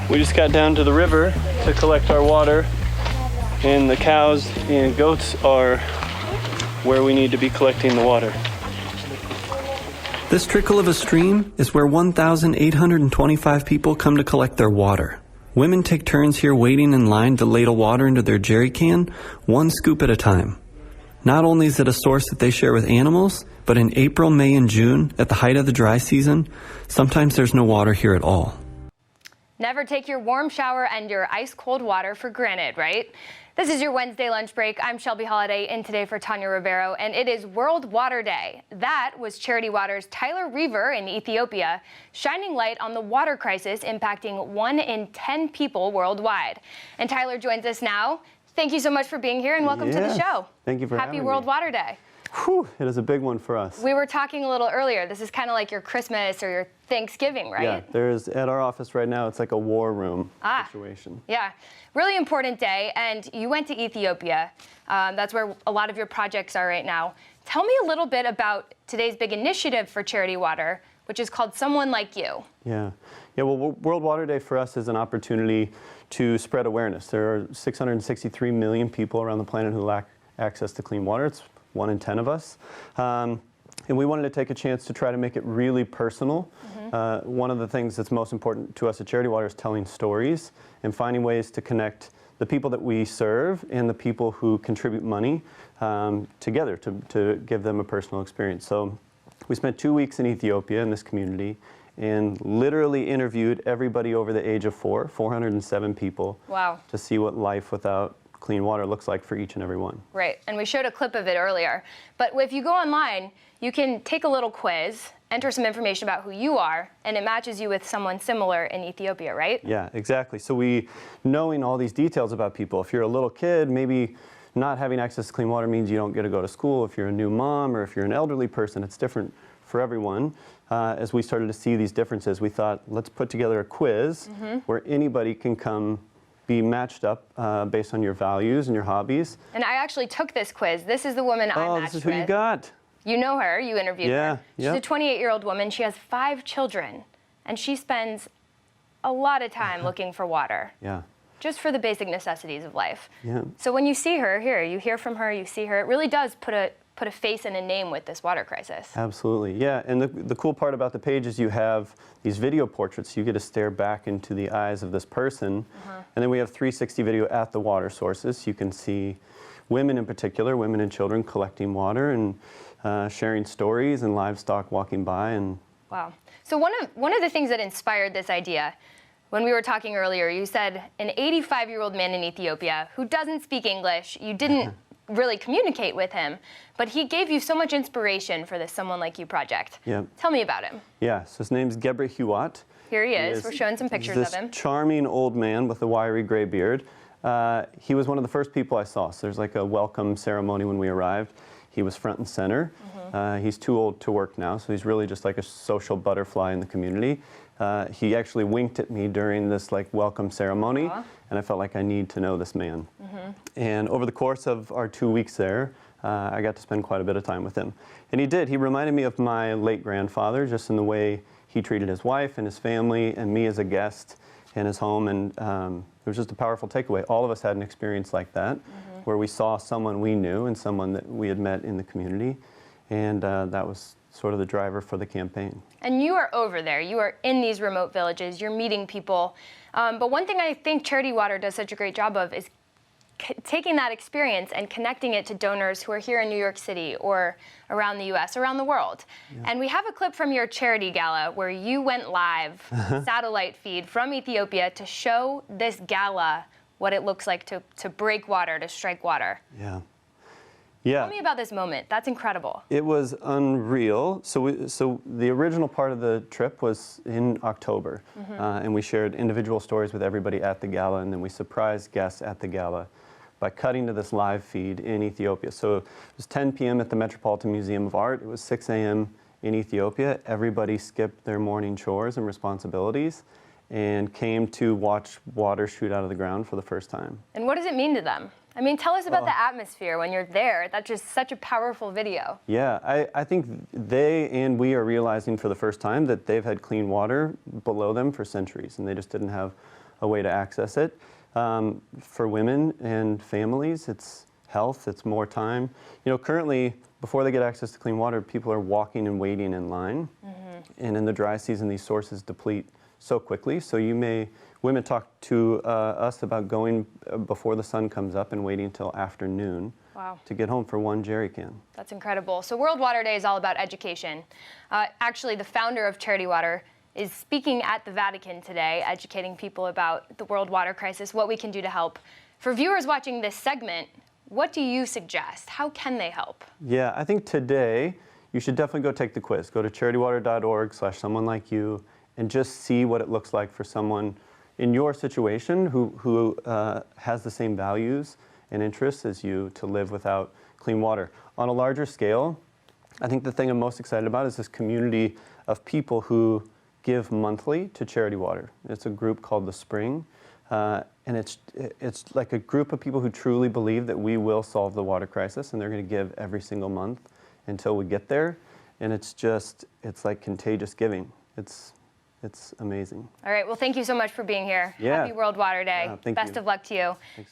We just got down to the river to collect our water, and the cows and goats are where we need to be collecting the water. This trickle of a stream is where 1,825 people come to collect their water. Women take turns here waiting in line to ladle water into their jerry can, one scoop at a time. Not only is it a source that they share with animals, but in April, May, and June, at the height of the dry season, sometimes there's no water here at all. Never take your warm shower and your ice-cold water for granted, right? This is your Wednesday lunch break. I'm Shelby Holliday, in today for Tanya Rivero, and it is World Water Day. That was Charity Water's Tyler Riewer in Ethiopia, shining light on the water crisis impacting 1 in 10 people worldwide. And Tyler joins us now. Thank you so much for being here, and welcome to the show. Thank you for having me. Happy World Water Day. Whew, it is a big one for us. We were talking a little earlier. This is kind of like your Christmas or your Thanksgiving, right? Yeah, there's, at our office right now, it's like a war room situation. Yeah, really important day, and you went to Ethiopia. That's where a lot of your projects are right now. Tell me a little bit about today's big initiative for Charity Water, which is called Someone Like You. Yeah, well, World Water Day for us is an opportunity to spread awareness. There are 663 million people around the planet who lack access to clean water. It's 1 in 10 of us. And we wanted to take a chance to try to make it really personal. One of the things that's most important to us at Charity Water is telling stories and finding ways to connect the people that we serve and the people who contribute money together to give them a personal experience. So we spent 2 weeks in Ethiopia in this community and literally interviewed everybody over the age of 407 people. Wow. To see what life without clean water looks like for each and every one. Right, and we showed a clip of it earlier. But if you go online, you can take a little quiz, enter some information about who you are, and it matches you with someone similar in Ethiopia, right? Yeah, exactly. So knowing all these details about people, if you're a little kid, maybe not having access to clean water means you don't get to go to school. If you're a new mom or if you're an elderly person, it's different for everyone. As we started to see these differences, we thought, let's put together a quiz where anybody can come be matched up based on your values and your hobbies. And I actually took this quiz. This is the woman I matched with. Oh, this is who you got. You know her, you interviewed her. She's a 28-year-old woman. She has 5 children, and she spends a lot of time looking for water. Yeah. Just for the basic necessities of life. Yeah. So when you see her here, you hear from her, you see her, it really does put a face and a name with this water crisis. Absolutely, yeah. And the cool part about the page is you have these video portraits. You get to stare back into the eyes of this person. And then we have 360 video at the water sources. You can see women in particular, women and children collecting water and sharing stories and livestock walking by. And wow. So one of the things that inspired this idea, when we were talking earlier, you said an 85-year-old man in Ethiopia who doesn't speak English, you didn't really communicate with him, but he gave you so much inspiration for this Someone Like You project. Yeah. Tell me about him. Yeah, so his name's Gebre Hiwat. Here he is. We're showing some pictures of him. This charming old man with a wiry gray beard. He was one of the first people I saw. So there's like a welcome ceremony when we arrived. He was front and center. He's too old to work now, so he's really just like a social butterfly in the community. He actually winked at me during this like welcome ceremony, and I felt like I need to know this man. And over the course of our 2 weeks there, I got to spend quite a bit of time with him. And he did. He reminded me of my late grandfather, just in the way he treated his wife and his family and me as a guest in his home. And it was just a powerful takeaway. All of us had an experience like that, where we saw someone we knew and someone that we had met in the community. And that was sort of the driver for the campaign. And you are over there. You are in these remote villages. You're meeting people. But one thing I think Charity Water does such a great job of is taking that experience and connecting it to donors who are here in New York City or around the U.S., around the world. And we have a clip from your charity gala where you went live, satellite feed from Ethiopia, to show this gala what it looks like to break water, to strike water. Yeah. Tell me about this moment. That's incredible. It was unreal. So the original part of the trip was in October, and we shared individual stories with everybody at the gala, and then we surprised guests at the gala by cutting to this live feed in Ethiopia. So it was 10 p.m. at the Metropolitan Museum of Art. It was 6 a.m. in Ethiopia. Everybody skipped their morning chores and responsibilities and came to watch water shoot out of the ground for the first time. And what does it mean to them? I mean, tell us about the atmosphere when you're there. That's just such a powerful video. Yeah, I think they and we are realizing for the first time that they've had clean water below them for centuries, and they just didn't have a way to access it. For women and families, it's health, it's more time. You know, currently, before they get access to clean water, people are walking and waiting in line. And in the dry season, these sources deplete so quickly. So women talk to us about going before the sun comes up and waiting until afternoon. Wow. To get home for one jerry can. That's incredible. So World Water Day is all about education. Actually, the founder of Charity Water is speaking at the Vatican today, educating people about the world water crisis, what we can do to help. For viewers watching this segment, what do you suggest? How can they help? Yeah, I think today you should definitely go take the quiz. Go to charitywater.org/someonelikeYou and just see what it looks like for someone in your situation who has the same values and interests as you to live without clean water. On a larger scale, I think the thing I'm most excited about is this community of people who give monthly to Charity Water. It's a group called The Spring, and it's like a group of people who truly believe that we will solve the water crisis, and they're going to give every single month until we get there. And it's like contagious giving. It's amazing. All right, well, thank you so much for being here. Yeah. Happy World Water Day. Thank Best you. of luck to you. Thanks.